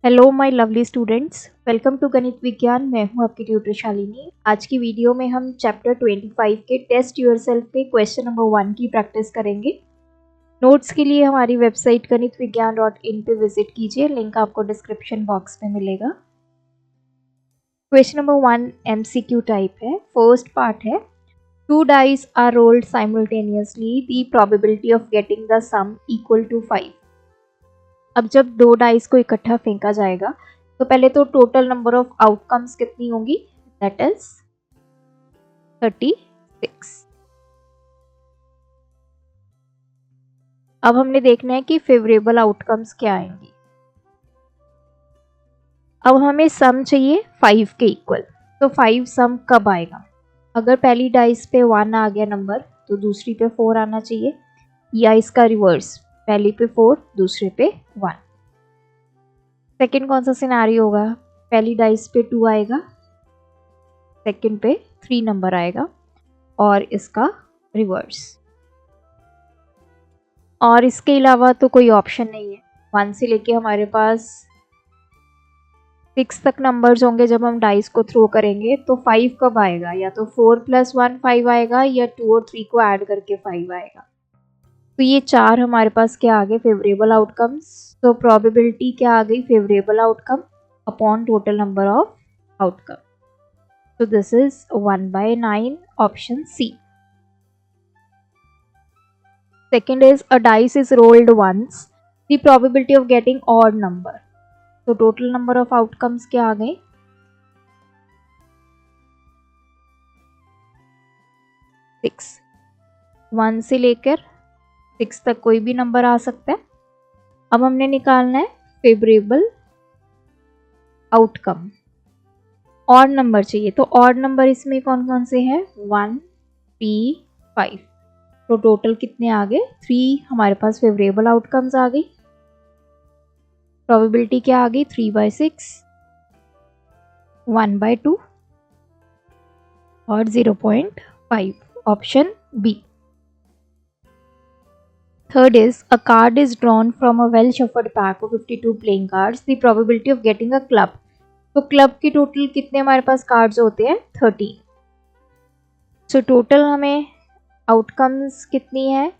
Hello my lovely students, welcome to गणित विज्ञान। मैं हूं आपकी ट्यूटर शालिनी। आज की वीडियो में हम चैप्टर 25 के टेस्ट योरसेल्फ के क्वेश्चन नंबर 1 की प्रैक्टिस करेंगे। नोट्स के लिए हमारी वेबसाइट ganitviggyan.in पे विजिट कीजिए, लिंक आपको डिस्क्रिप्शन बॉक्स में मिलेगा। क्वेश्चन नंबर 1 MCQ टाइप है। फर्स्ट पार्ट है, 2 dice are rolled simultaneously, the probability of getting the sum equal to 5। अब जब 2 डाइस को इकट्ठा फेंका जाएगा तो पहले तो टोटल नंबर ऑफ आउटकम्स कितनी होंगी, दैट इज 36। अब हमने देखना है कि फेवरेबल आउटकम्स क्या आएंगी। अब हमें सम चाहिए 5 के इक्वल, तो 5 सम कब आएगा? अगर पहली डाइस पे 1 आ गया नंबर तो दूसरी पे 4 आना चाहिए, या इसका रिवर्स, पहली पे 4 दूसरे पे 1। सेकंड कौन सा सिनेरियो होगा? पहली डाइस पे 2 आएगा, सेकंड पे 3 नंबर आएगा और इसका रिवर्स। और इसके अलावा तो कोई ऑप्शन नहीं है। 1 से लेके हमारे पास 6 तक नंबर्स होंगे। जब हम डाइस को थ्रो करेंगे तो 5 कब आएगा? या तो 4 + 1 5 आएगा, या 2 और 3 को ऐड करके 5 आएगा। तो ये 4 हमारे पास क्या आ गए? Favourable outcomes. तो प्रोबेबिलिटी क्या आ गई? Favourable outcome upon total number of outcome. So this is 1/9, option C. Second is, a dice is rolled once, the probability of getting odd number. So total number of outcomes क्या आ गए? 6। 1 से लेकर 6 तक कोई भी number आ सकता है। अब हमने निकालना है फेवरेबल आउटकम। ऑड नंबर चाहिए, तो ऑड नंबर इसमें कौन कौन से हैं? 1, 3, 5। तो टोटल कितने आ गए? 3 हमारे पास फेवरेबल आउटकम्स आ गई। प्रोबेबिलिटी क्या आ गई? 3/6, 1/2 और 0.5, option B. Third is, a card is drawn from a well shuffled pack of 52 playing cards, the probability of getting a club. तो क्लब की टोटल कितने हमारे पास कार्ड्स होते हैं? 13। सो टोटल हमें आउटकम्स कितनी है?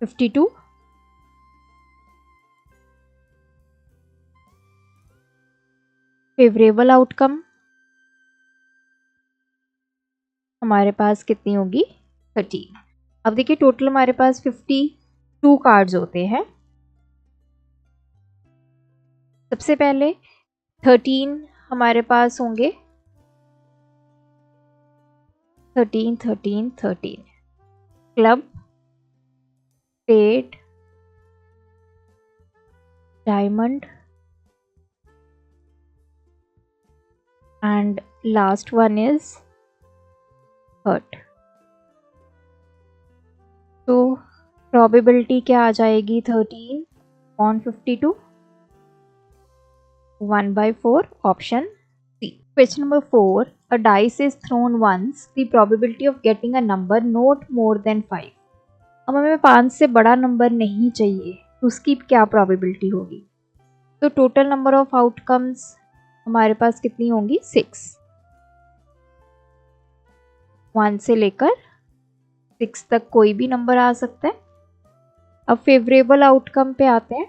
52। फेवरेबल आउटकम हमारे पास कितनी होगी? 13। अब देखिए टोटल हमारे पास 52 कार्ड्स होते हैं। सबसे पहले 13 हमारे पास होंगे, 13 13 13। Club, spade, diamond and last one is heart. तो प्रोबेबिलिटी क्या आ जाएगी? 13/52, 1/4, option C. Question number 4, a dice is thrown once, the probability of getting a number not more than 5। अब हमें 5 से बड़ा नंबर नहीं चाहिए, तो उसकी क्या प्रोबेबिलिटी होगी? तो टोटल नंबर ऑफ आउटकम्स हमारे पास कितनी होंगी? 6। 1 से लेकर 6 तक कोई भी नंबर आ सकता है। अब फेवरेबल आउटकम पे आते हैं।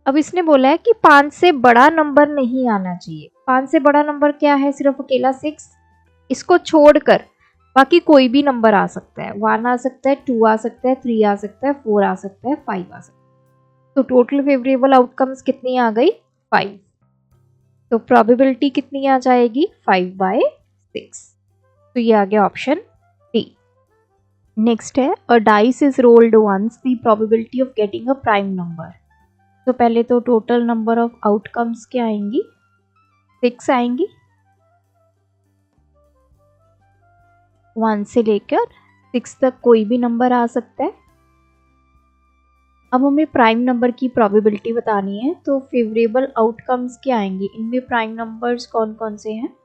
अब इसने बोला है कि 5 से बड़ा नंबर नहीं आना चाहिए। 5 से बड़ा नंबर क्या है? सिर्फ अकेला 6। इसको छोड़कर बाकी कोई भी नंबर आ सकता है। 1 आ सकता है, 2 आ सकता है, 3 आ सकता है, 4 आ सकता है, 5 आ सकता है। तो टोटल फेवरेबल आउटकम्स कितनी आ गई? 5। तो प्रोबेबिलिटी कितनी आ जाएगी? 5/6। तो ये आ गया ऑप्शन डी। नेक्स्ट है, a dice is rolled once, the probability of getting a prime number. तो पहले तो टोटल नंबर ऑफ आउटकम्स क्या आएंगी? 6 आएंगी। 1 से लेकर 6 तक कोई भी नंबर आ सकता है। अब हमें प्राइम नंबर की प्रोबेबिलिटी बतानी है, तो फेवरेबल आउटकम्स क्या आएंगे? इनमें प्राइम नंबर्स कौन कौन से हैं?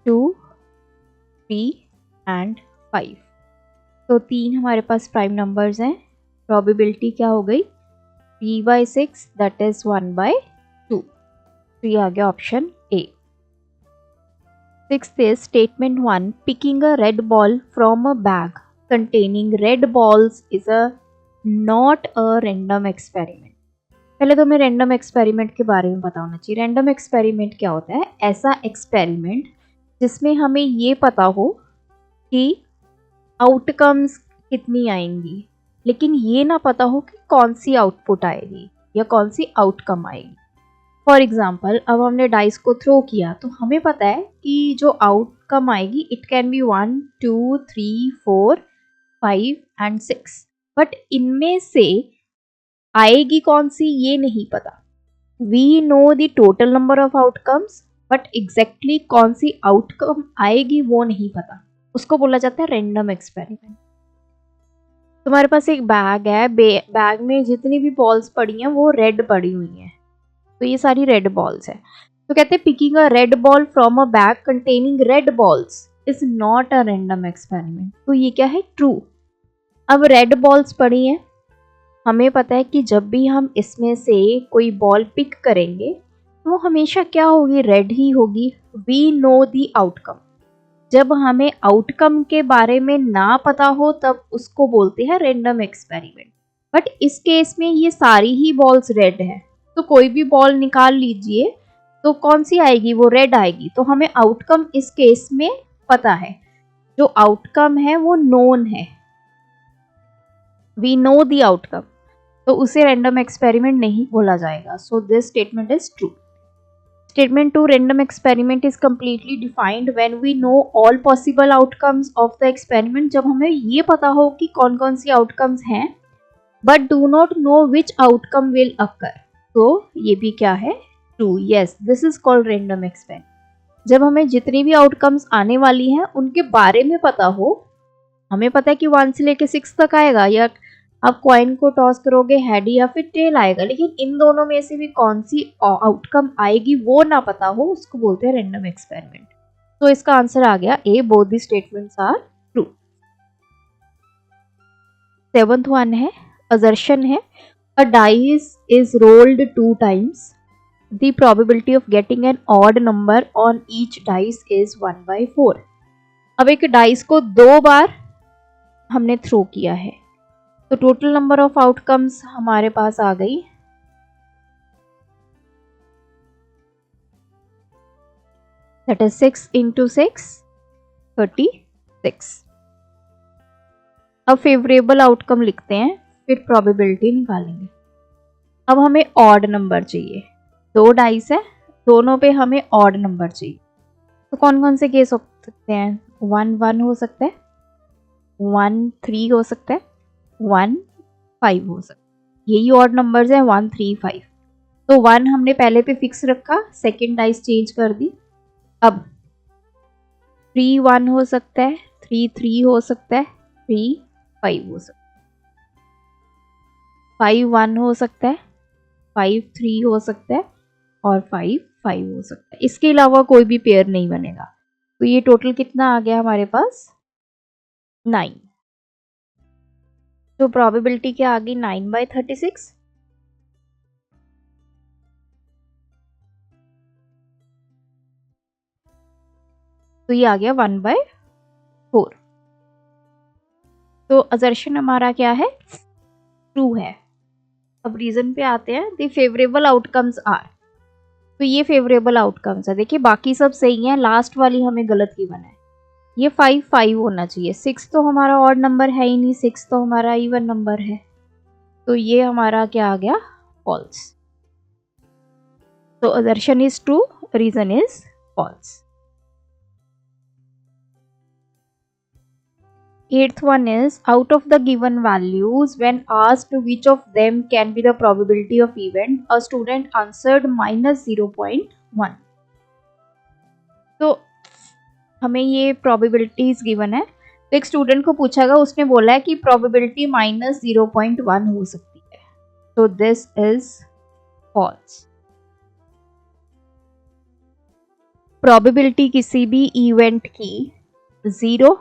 2, 3 एंड 5। तो 3 हमारे पास प्राइम नंबर्स हैं, प्रोबेबिलिटी क्या हो गई 3/6 दैट इज 1/2। तो ये आ गया option A. Sixth is statement 1 picking a red ball from a bag containing red balls is a not a random experiment। पहले तो हमें रैंडम एक्सपेरिमेंट के बारे में पता होना चाहिए। रैंडम एक्सपेरिमेंट क्या होता है? ऐसा एक्सपेरिमेंट जिसमें हमें ये पता हो कि आउटकम्स कितनी आएंगी, लेकिन ये ना पता हो कि कौन सी आउटपुट आएगी या कौन सी आउटकम आएगी। फॉर एग्जाम्पल, अब हमने डाइस को थ्रो किया तो हमें पता है कि जो आउटकम आएगी it can be 1 2 3 4 5 and 6, but इनमें से आएगी कौन सी ये नहीं पता। We know the total number of outcomes, but exactly कौन सी आउटकम आएगी वो नहीं पता। उसको बोला जाता है रैंडम एक्सपेरिमेंट। तुम्हारे पास एक बैग है, बैग में जितनी भी बॉल्स पड़ी हैं वो रेड पड़ी हुई हैं, तो ये सारी रेड बॉल्स है। तो कहते हैं picking a red ball from a bag containing red balls is not a random experiment. तो ये क्या है? ट्रू। अब रेड बॉल्स पड़ी हैं, हमें पता है कि जब भी हम इसमें से कोई बॉल पिक करेंगे तो वो हमेशा क्या होगी? रेड ही होगी। We know the outcome. जब हमें आउटकम के बारे में ना पता हो तब उसको बोलते हैं रैंडम एक्सपेरिमेंट। बट इस केस में ये सारी ही बॉल्स रेड है, तो कोई भी बॉल निकाल लीजिए तो कौन सी आएगी? वो रेड आएगी। तो हमें आउटकम इस केस में पता है, जो आउटकम है वो नोन है, वी नो द आउटकम, तो उसे रैंडम एक्सपेरिमेंट नहीं बोला जाएगा। So this statement is true. Statement 2 random experiment is completely defined when we know all possible outcomes of the experiment। जब हमें ये पता हो कि कौन कौन सी outcomes हैं but do not know which outcome will occur। तो ये भी क्या है? True। Yes, this is called random experiment। जब हमें जितनी भी outcomes आने वाली हैं उनके बारे में पता हो, हमें पता है कि 1 से लेके 6 तक आएगा, या आप कॉइन को टॉस करोगे हेड या फिर टेल आएगा, लेकिन इन दोनों में से भी कौन सी आउटकम आएगी वो ना पता हो, उसको बोलते हैं रैंडम एक्सपेरिमेंट। तो इसका आंसर आ गया A, both the statements are true. 7th one है असर्शन है a dice is rolled 2 times, the probability of getting an odd number on each dice is 1/4। अब एक डाइस को 2 बार हमने थ्रो किया है, तो टोटल नंबर ऑफ आउटकम्स हमारे पास आ गई दैट इज 6 × 6 36। अब फेवरेबल आउटकम लिखते हैं, फिर प्रोबेबिलिटी निकालेंगे। अब हमें ऑड नंबर चाहिए, 2 डाइस है, दोनों पे हमें ऑड नंबर चाहिए। तो कौन कौन से केस हो सकते हैं? 1 1 हो सकता है, 1 3 हो सकता है, 1 5 हो सकता है। यही ऑड नंबर्स हैं 1 3 5। तो 1 हमने पहले पे फिक्स रखा, सेकेंड डाइस चेंज कर दी। अब 3 1 हो सकता है, 3 3 हो सकता है, 3 5 हो सकता है, 5 1 हो सकता है, 5 3 हो सकता है और 5 5 हो सकता है। इसके अलावा कोई भी पेयर नहीं बनेगा। तो ये टोटल कितना आ गया हमारे पास? 9। तो प्रोबेबिलिटी क्या आ गई? 9/36। तो ये आ गया 1/4। तो असर्शन हमारा क्या है? ट्रू है। अब रीजन पे आते हैं। द फेवरेबल आउटकम्स आर, तो ये फेवरेबल आउटकम्स है। देखिए बाकी सब सही है, लास्ट वाली हमें गलत गिवन है। ये 5 5 होना चाहिए। 6 तो हमारा ऑड नंबर है ही नहीं, 6 तो हमारा इवन नंबर है, तो ये हमारा क्या आ गया? फॉल्स। तो assertion is true, reason is false. 8th one is out of the given values, when asked which of them can be the probability of event, a student answered -0.1। तो हमें ये probabilities given है, तो एक student को पूछा गया, उसने बोला है कि probability -0.1 हो सकती है। तो this is false। probability किसी भी इवेंट की 0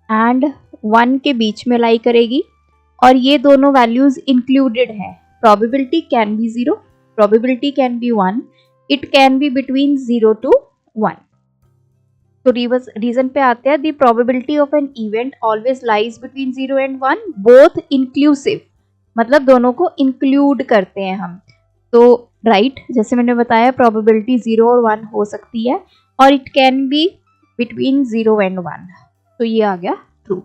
एंड 1 के बीच में लाई करेगी, और ये दोनों वैल्यूज इंक्लूडेड है। Probability can be 0, probability can be 1, it can be between 0 to 1। तो रीजन पे आते हैं, the probability of an event always lies between 0 and 1, both inclusive, मतलब दोनों को इंक्लूड करते हैं हम। तो राइट, जैसे मैंने बताया प्रोबेबिलिटी 0 और 1 हो सकती है, और it can be between 0 and 1, तो ये आ गया ट्रू।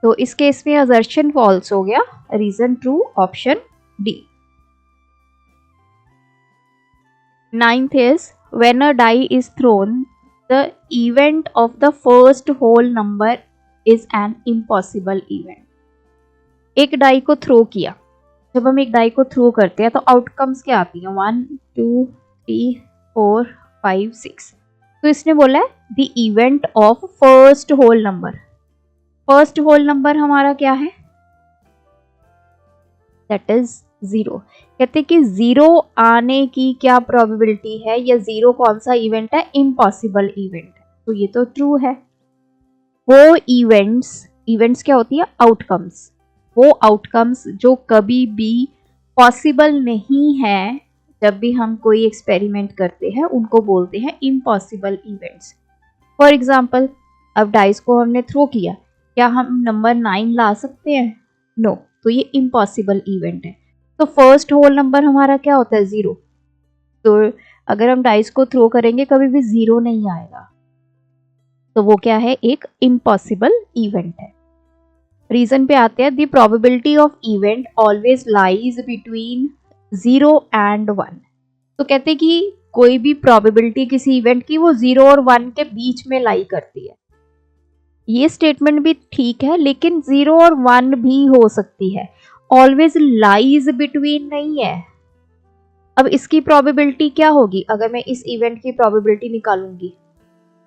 तो इस केस में असर्शन फॉल्स हो गया, reason true, option D. 9th is when a die is thrown, the event of the first whole number is an impossible event। एक die को थ्रो किया, जब हम एक डाई को थ्रो करते हैं तो आउटकम्स क्या आती हैं, 1 2 3 4 5 6। तो इसने बोला है the event of first whole number. First whole number हमारा क्या है, दैट इज 0। कहते हैं कि 0 आने की क्या प्रोबेबिलिटी है, या 0 कौन सा इवेंट है, इम्पॉसिबल इवेंट है, तो ये तो ट्रू है। वो इवेंट्स क्या होती है, आउटकम्स, वो आउटकम्स जो कभी भी पॉसिबल नहीं है, जब भी हम कोई एक्सपेरिमेंट करते हैं उनको बोलते हैं इम्पॉसिबल इवेंट्स। फॉर एग्जाम्पल, अब डाइस को हमने थ्रो किया, क्या हम नंबर 9 ला सकते हैं, नो, तो ये इम्पॉसिबल इवेंट है। तो फर्स्ट होल नंबर हमारा क्या होता है, 0। तो अगर हम डाइस को थ्रो करेंगे कभी भी 0 नहीं आएगा, तो वो क्या है, एक इम्पॉसिबल इवेंट है। रीजन पे आते हैं, the probability of event always lies between 0 and 1। तो कहते हैं कि कोई भी प्रोबेबिलिटी किसी इवेंट की वो 0 और 1 के बीच में लाई करती है। ये स्टेटमेंट भी ठीक है, लेकिन 0 और 1 भी हो सकती है, ऑलवेज लाइज बिटवीन नहीं है। अब इसकी प्रोबेबिलिटी क्या होगी, अगर मैं इस इवेंट की प्रोबेबिलिटी निकालूंगी,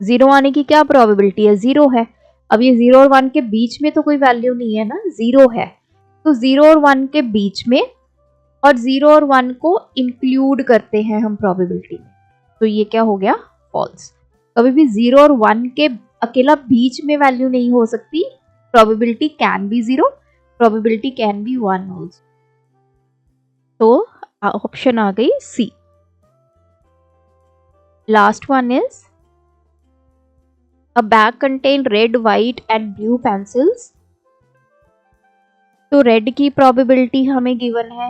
0 आने की क्या प्रोबेबिलिटी है, 0 है। अब ये 0 और 1 के बीच में तो कोई वैल्यू नहीं है ना, 0 है, तो 0 और 1 के बीच में, और 0 और 1 को इंक्लूड करते हैं हम प्रोबेबिलिटी में, तो ये क्या हो गया, फॉल्स। कभी भी 0 और 1 के अकेला बीच में वैल्यू नहीं हो सकती, probability can be 0, probability can be 1 also. तो ऑप्शन आ गई सी। Last one is a bag contained red, white and blue pencils। तो रेड की प्रोबेबिलिटी हमें गिवन है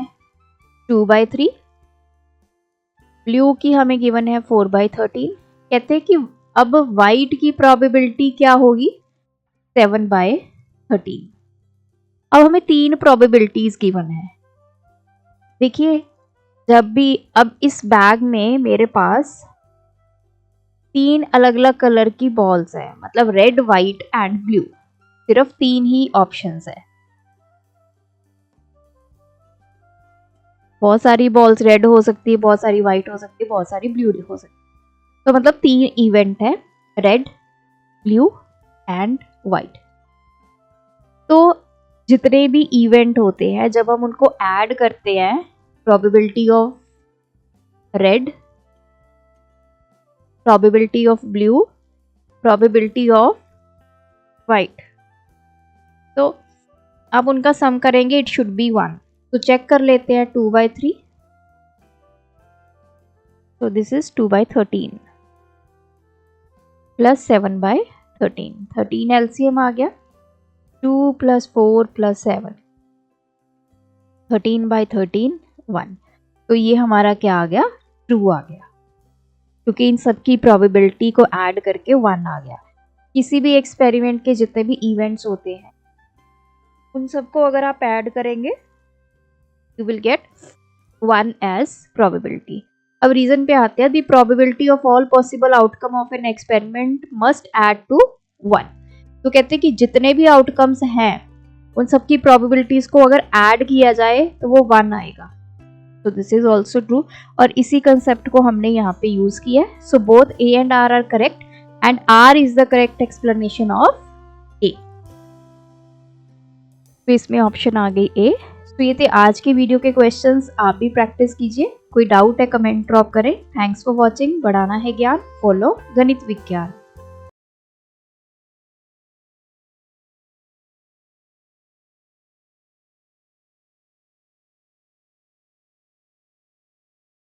2/3, ब्लू की हमें गिवन है 4/13। कहते हैं कि अब वाइट की प्रोबेबिलिटी क्या होगी, 7/13। अब हमें 3 प्रोबेबिलिटीज गिवन है। देखिए, जब भी अब इस बैग में मेरे पास 3 अलग अलग कलर की बॉल्स है, मतलब रेड, व्हाइट एंड ब्लू, सिर्फ 3 ही ऑप्शंस है। बहुत सारी बॉल्स रेड हो सकती है, बहुत सारी व्हाइट हो सकती है, बहुत सारी ब्लू हो सकती है, तो मतलब 3 इवेंट है, रेड, ब्लू एंड व्हाइट। तो जितने भी इवेंट होते हैं, जब हम उनको ऐड करते हैं, probability of red, probability of blue, probability of white, तो अब उनका सम करेंगे, इट शुड बी 1। तो चेक कर लेते हैं, 2/3, तो दिस इज 2/13 प्लस 7/13, 13 एलसीएम आ गया, 2 + 4 + 7, 13/13 1। तो ये हमारा क्या आ गया, ट्रू आ गया, क्योंकि इन सब की प्रोबेबिलिटी को ऐड करके 1 आ गया। किसी भी एक्सपेरिमेंट के जितने भी इवेंट्स होते हैं, उन सबको अगर आप ऐड करेंगे, you will get 1 as probability. अब रीजन पे आते हैं, the probability of all possible outcome of an experiment must add to 1। तो कहते हैं कि जितने भी आउटकम्स हैं, उन सब की प्रोबेबिलिटीज को अगर ऐड किया जाए तो वो 1 आएगा। तो दिस इज ऑल्सो ट्रू, और इसी कंसेप्ट को हमने यहाँ पे यूज किया है। So both A and R are correct, and R is the correct explanation of A. तो इसमें ऑप्शन आ गई ए। तो ये थे आज के वीडियो के क्वेश्चंस, आप भी प्रैक्टिस कीजिए। कोई डाउट है कमेंट ड्रॉप करें। Thanks for watching. बढ़ाना है ज्ञान, फॉलो गणित विज्ञान।